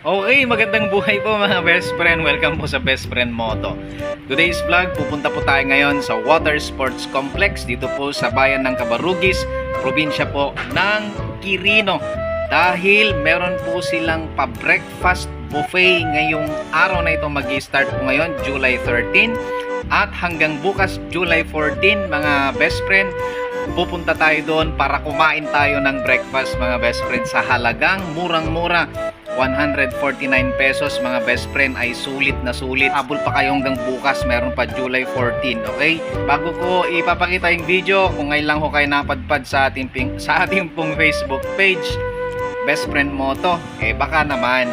Okay, magandang buhay po mga best friend. Welcome po sa Best Friend Moto. Today's vlog, pupunta po tayo ngayon sa Water Sports Complex dito po sa bayan ng Cabarugis, probinsya po ng Quirino. Dahil meron po silang pa-breakfast buffet ngayong araw na ito, mag-i-start po ngayon, July 13. At hanggang bukas, July 14, mga best friend, pupunta tayo doon para kumain tayo ng breakfast mga best friend sa halagang murang-mura. 149 pesos mga best friend, ay sulit na sulit. Habol pa kayo hanggang bukas, meron pa July 14, okay? Bago ko ipapakita yung video, kung ngayon lang ho kayo napadpad sa ating pong Facebook page, Best Friend Moto, baka naman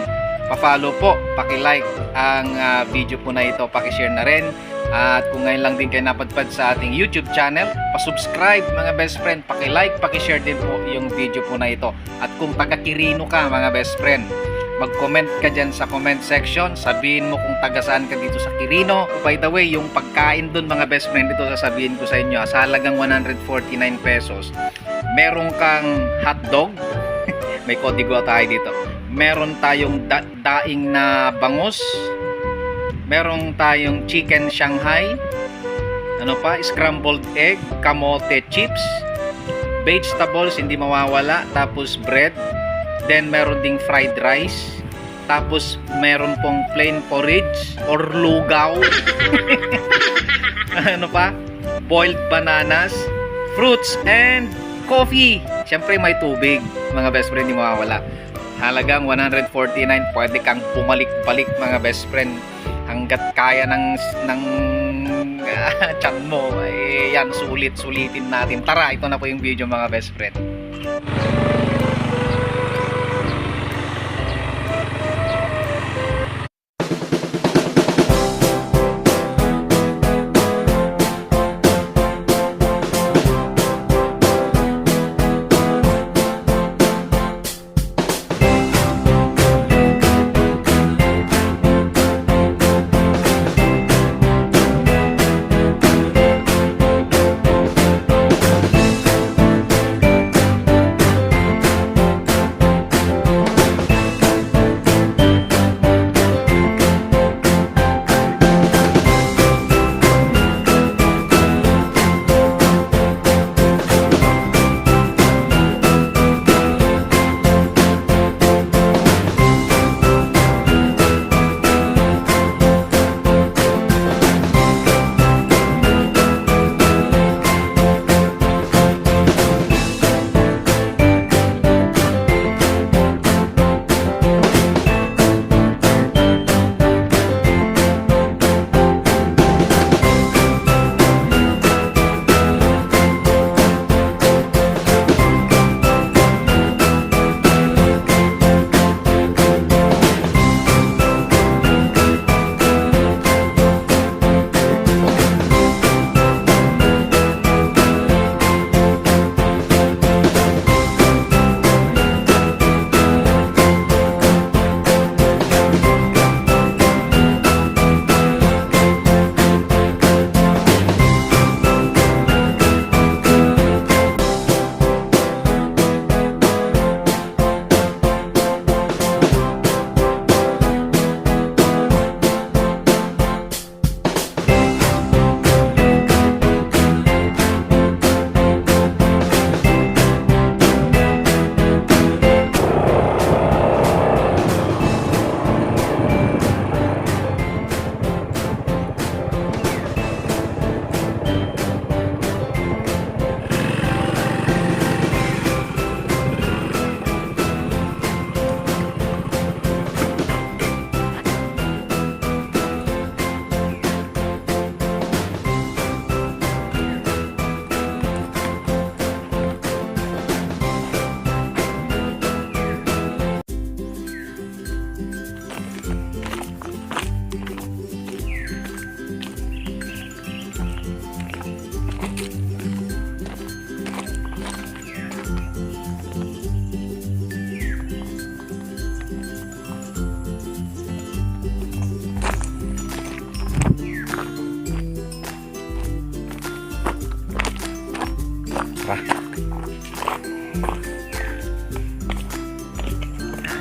pa-follow po, paki-like ang video po na ito, paki-share na rin. At kung ngayon lang din kayo napadpad sa ating YouTube channel, pa-subscribe mga best friend, paki-like, paki-share din po yung video po na ito. At kung taga-Quirino ka mga best friend, mag-comment ka dyan sa comment section, sabihin mo kung taga saan ka dito sa Quirino. By the way, yung pagkain dun mga best friend, ito sasabihin ko sa inyo, sa halagang 149 pesos, meron kang hotdog, may kodigo tayo dito, meron tayong daing na bangus, meron tayong chicken Shanghai, ano pa, scrambled egg, kamote chips, vegetables hindi mawawala, tapos bread, then meron ding fried rice, tapos meron pong plain porridge or lugaw, ano pa, boiled bananas, fruits, and coffee. Siyempre may tubig mga best friend, hindi mawawala. Halagang 149, pwede kang bumalik-balik mga best friend hanggat kaya ng tiyan mo. Yan, sulitin natin. Tara, ito na po yung video mga best friend.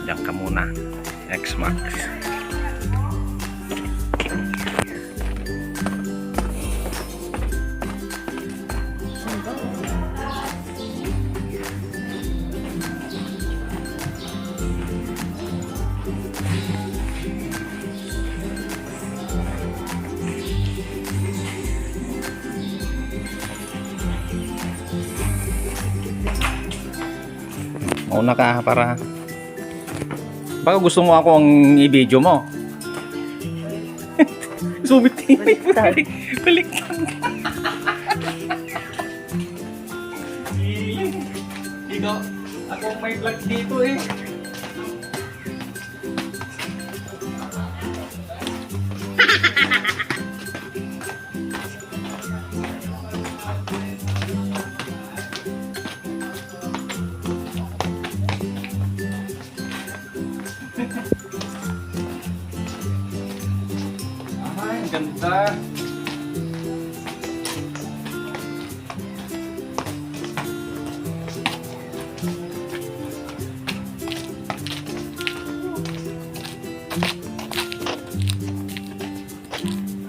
Diyan ka muna. X-Max. Mauna ka para baka gusto mo ako ang i-video mo. Sumitin. Baliktad. Dito, ako may vlog dito eh. Ay, ganda.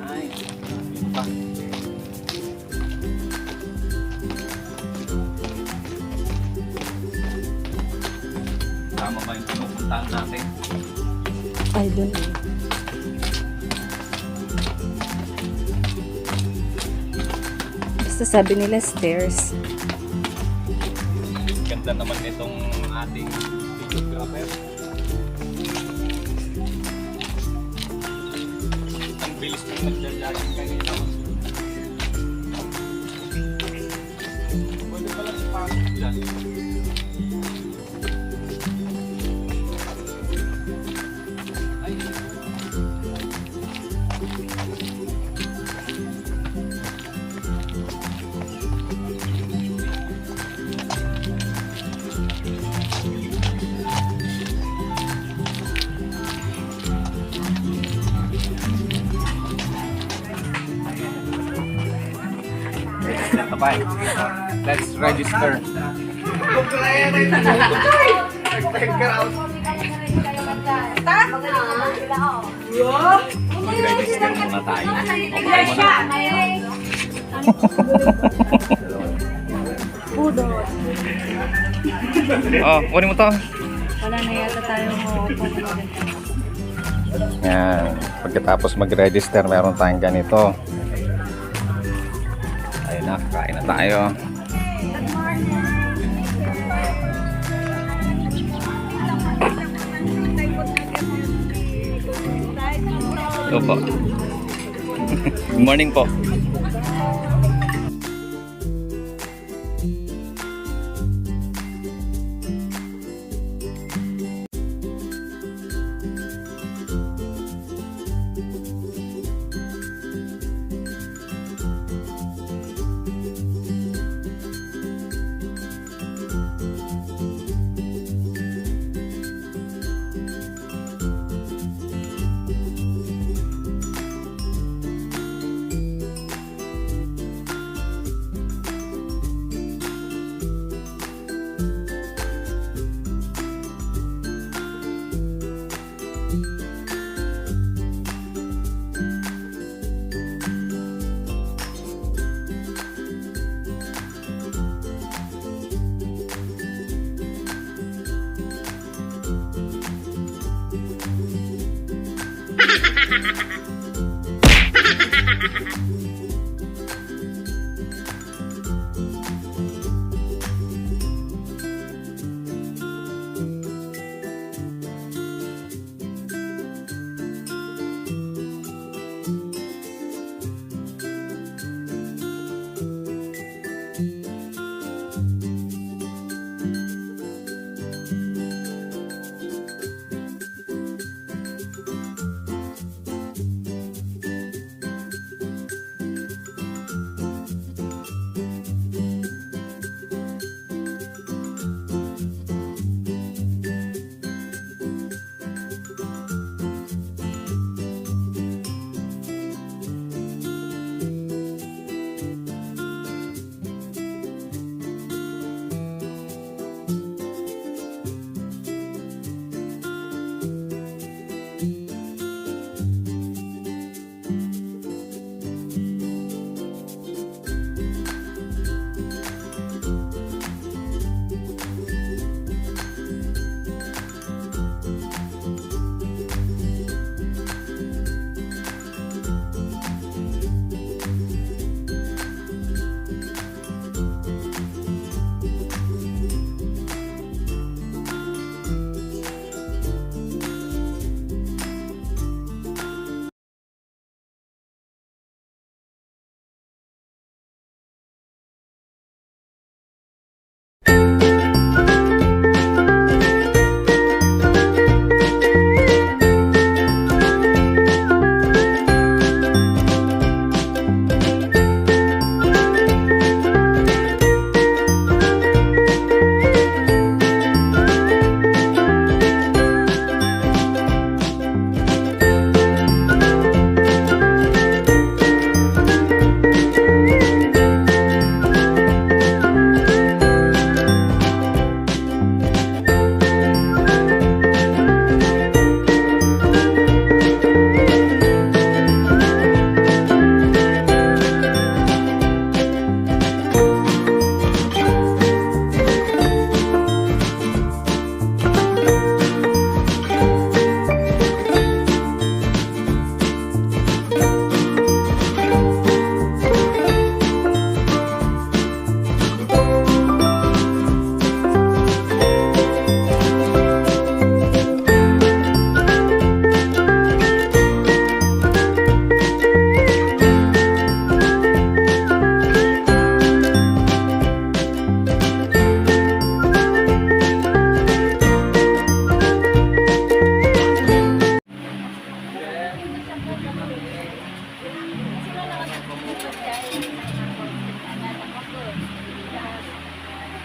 Ay, yun pa. Tama ba yung pinupuntahan natin? Ay, doon eh. Basta sabi nila stairs. Ganda naman nitong ating videographer. Ang bilis ko nagja-jogging kanina. Pwede pala si Pasok dyan. Ay. Bye. Let's register. Mag-register muna tayo. Oh, kunin mo to. Wala na yata tayong maupo. Yan. Pagkatapos mag-register, meron tayong ganito. Ayun na, kain na tayo. Ito po. Good morning po.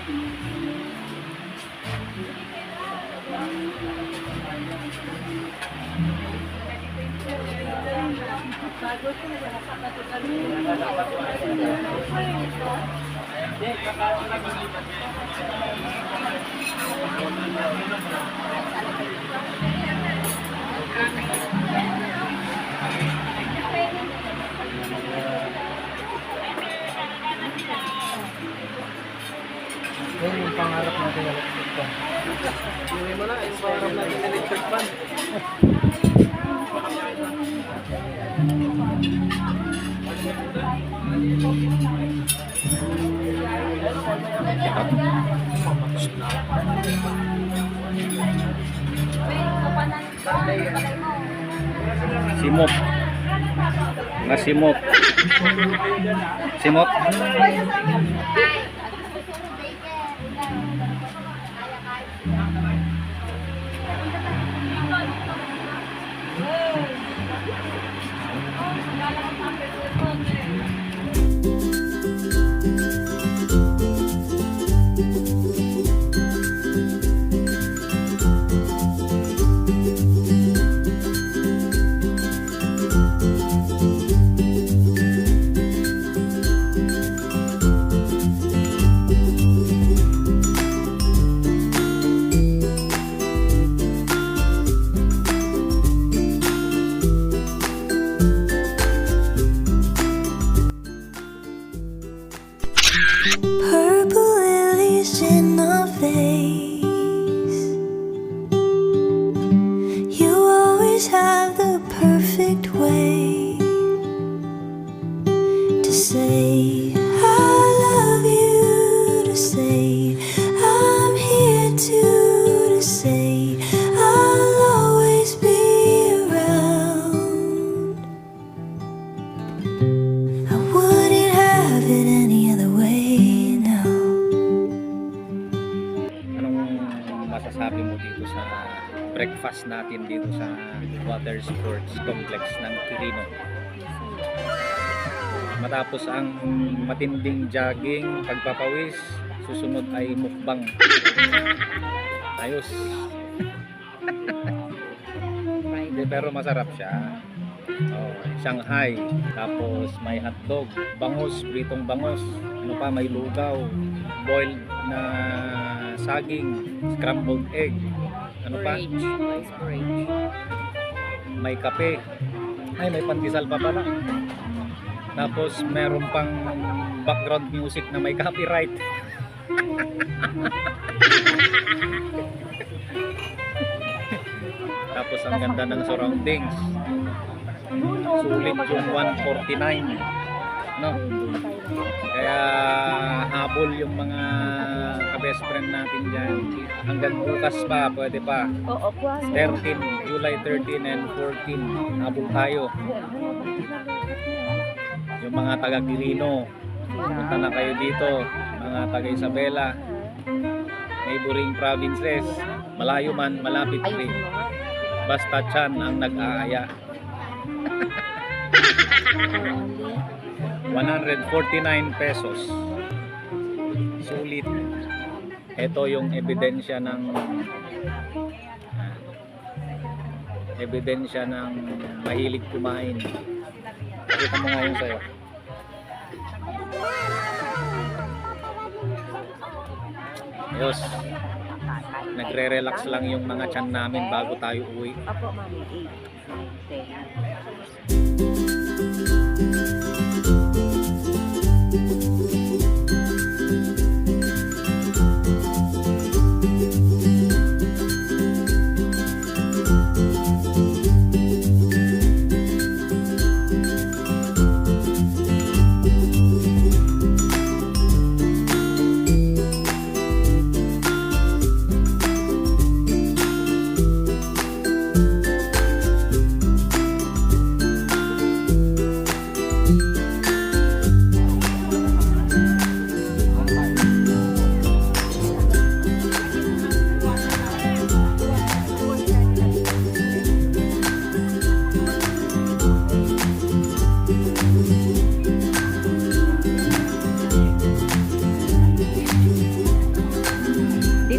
Yan yung pangarap natin electric fan. Hindi mo na, yung pangarap natin electric fan. Simot. Nasimot. Simot. Purple lilies in the vase. You always have the perfect way to say I love you, to say I'm here to say I'll always be around. I wouldn't have it any other way now. Anong masasabi mo dito sa breakfast natin dito sa Water Sports Complex ng Quirino? Matapos ang matinding jogging, pagpapawis, susunod ay mukbang. Ayos. Hindi, pero masarap siya. Oh, Shanghai, tapos may hotdog, bangus, pritong bangus, ano pa, may lugaw, boiled na saging, scrambled egg, ano pa, may kape, ay may pandesal pa pala, tapos meron pang background music na may copyright. Tapos ang ganda ng surroundings. Sulit yung 149, no? Kaya habol yung mga ka-best friend natin dyan. Hanggang bukas pa, pwede pa. 13, July 13 and 14, habol tayo. Yung mga taga Quirino, punta na kayo dito. Mga taga Isabela, neighboring provinces, malayo man, malapit rin. Basta tiyan ang nag-aaya. 149 pesos. Sulit. Ito yung ebidensya ng mahilig kumain. Pakita mo nga yun sa'yo. Ayos. Nagre-relax lang yung mga tiyan namin bago tayo uwi. Apo, mami. 8.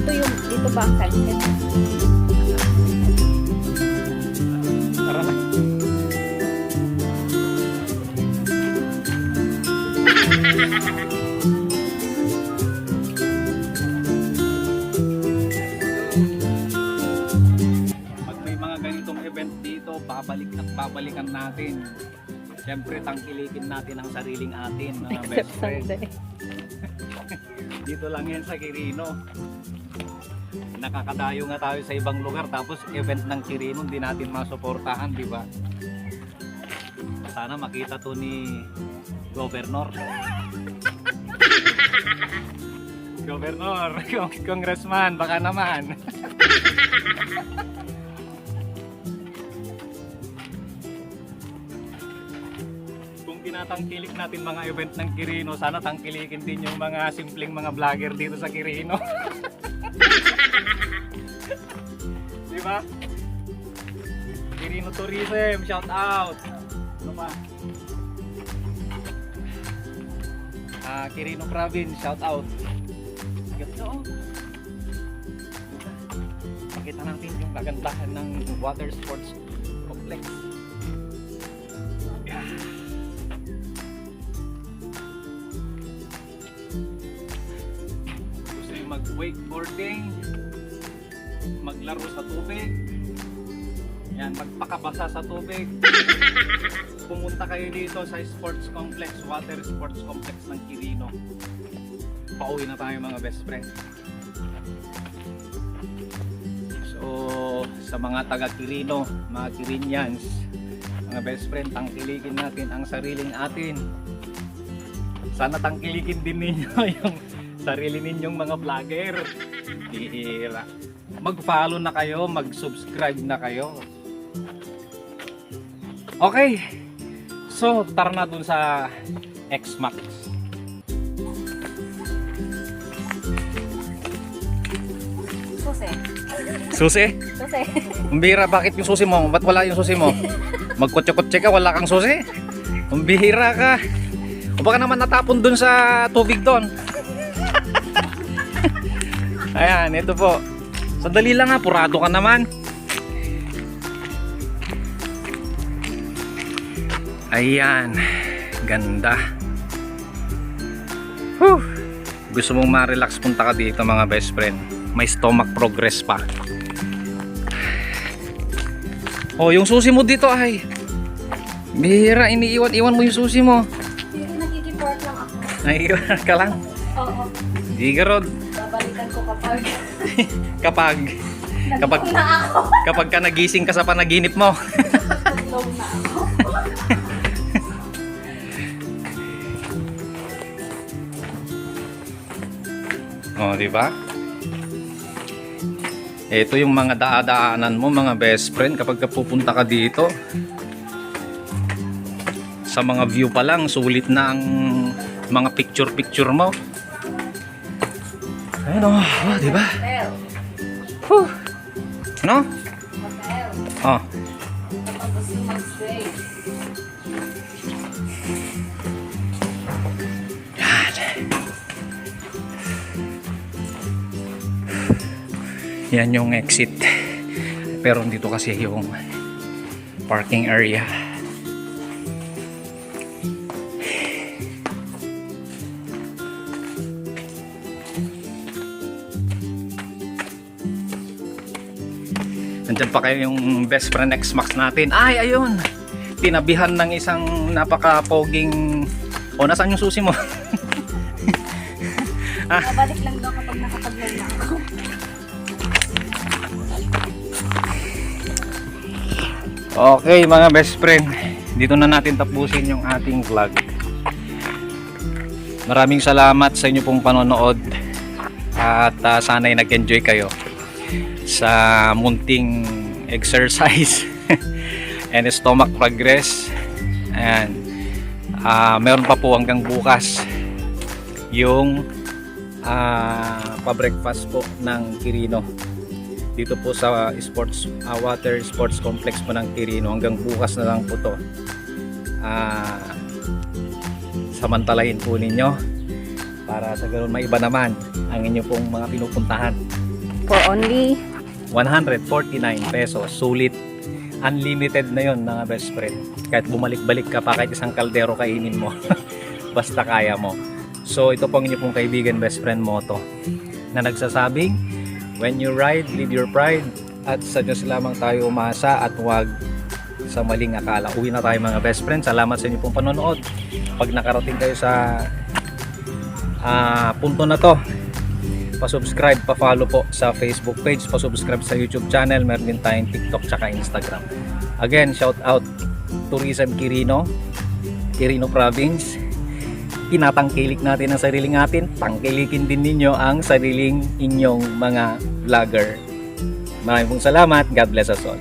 Dito ba ang sunset? Tara na. Pag may mga ganitong event dito, babalik at babalikan natin. Siyempre, tangkilikin natin ang sariling atin, mga best Except friend. Sunday. Dito lang yan sa Quirino. Nakakadayo nga tayo sa ibang lugar, tapos event ng Quirino hindi natin masuportahan, di ba? Sana makita to ni Governor. Governor, Congressman, baka naman. Kung tinatangkilik natin mga event ng Quirino, sana tangkilikin din yung mga simpleng mga vlogger dito sa Quirino. Di ba? Quirino Tourism, shout out. Ano pa? Quirino Province, shout out. Ganda oh. Pakita natin yung kagandahan ng water sports complex. Yeah. Gusto yung mag-wakeboarding, maglaro sa tubig, yan, magpakabasa sa tubig. Pumunta kayo dito sa sports complex, water sports complex ng Quirino. Pauwi na tayo mga best friend. So sa mga taga Quirino, mga Quirinians, mga best friend, tangkilikin natin ang sariling atin. Sana tangkilikin din ninyo yung sarili ninyong mga vlogger. Bihira. Mag-follow na kayo, mag-subscribe na kayo. Okay. So, tara na dun sa X-Max. Susi. Susi? Susi. Umbihira, bakit yung susi mo? Ba't wala yung susi mo? Magkotse-kotse ka, wala kang susi? Umbihira ka. O baka naman natapon dun sa tubig dun. Ayan, ito po. Sandali lang ha, purado ka naman. Ayan, ganda. Whew. Gusto mong ma-relax, punta ka dito mga best friend. May stomach progress pa. Oh, yung susi mo dito ay bihira, iniiwan-iwan mo yung susi mo. Pero nakikiport lang ako. Naiiwan ka lang. Oo. Di ka Rod. Babalikan ko kapag Kapag nag-low na ako. kapag ka nagising ka sa panaginip mo. Nag-low na ako. Oh, di ba? Ito yung mga daadaanan mo mga best friend kapag pupunta ka dito. Sa mga view pa lang, sulit na ang mga picture mo. Ayun oh, di ba? Hotel. Huh. Ano? Hotel. Oh. Tapos yung mag-stay. Yan yung exit. Pero dito kasi yung parking area. Nandiyan pa kayo yung best friend X-Max natin. Ay, ayun. Tinabihan ng isang napaka-poging... O, nasaan yung susi mo? Babalik lang daw kapag nakapag-low na ako. Okay mga best friend, dito na natin tapusin yung ating vlog. Maraming salamat sa inyo pong panonood at sana'y nag-enjoy kayo sa munting exercise and stomach progress. Ayan. Meron pa po hanggang bukas yung pa-breakfast po ng Quirino dito po sa water sports complex po ng Quirino. Hanggang bukas na lang po to. Samantalahin po ninyo para sa ganoon maiba naman ang inyo pong mga pinupuntahan. For only 149 pesos. Sulit. Unlimited na yon mga best friend. Kahit bumalik-balik ka pa, kahit isang kaldero kainin mo. Basta kaya mo. So ito pong inyo pong kaibigan, best friend Moto, na nagsasabing, when you ride, leave your pride. At sa Diyos lamang tayo umasa at huwag sa maling akala. Uwi na tayo mga best friend. Salamat sa inyo pong panonood. Pag nakarating kayo sa punto na to, pa-subscribe, pa-follow po sa Facebook page, pa-subscribe sa YouTube channel. Meron din tayong TikTok tsaka Instagram. Again, shout out Tourism Quirino Province. Tinatangkilik natin ang sariling natin, tangkilikin din ninyo ang sariling inyong mga vlogger. Maraming pong salamat. God bless us all.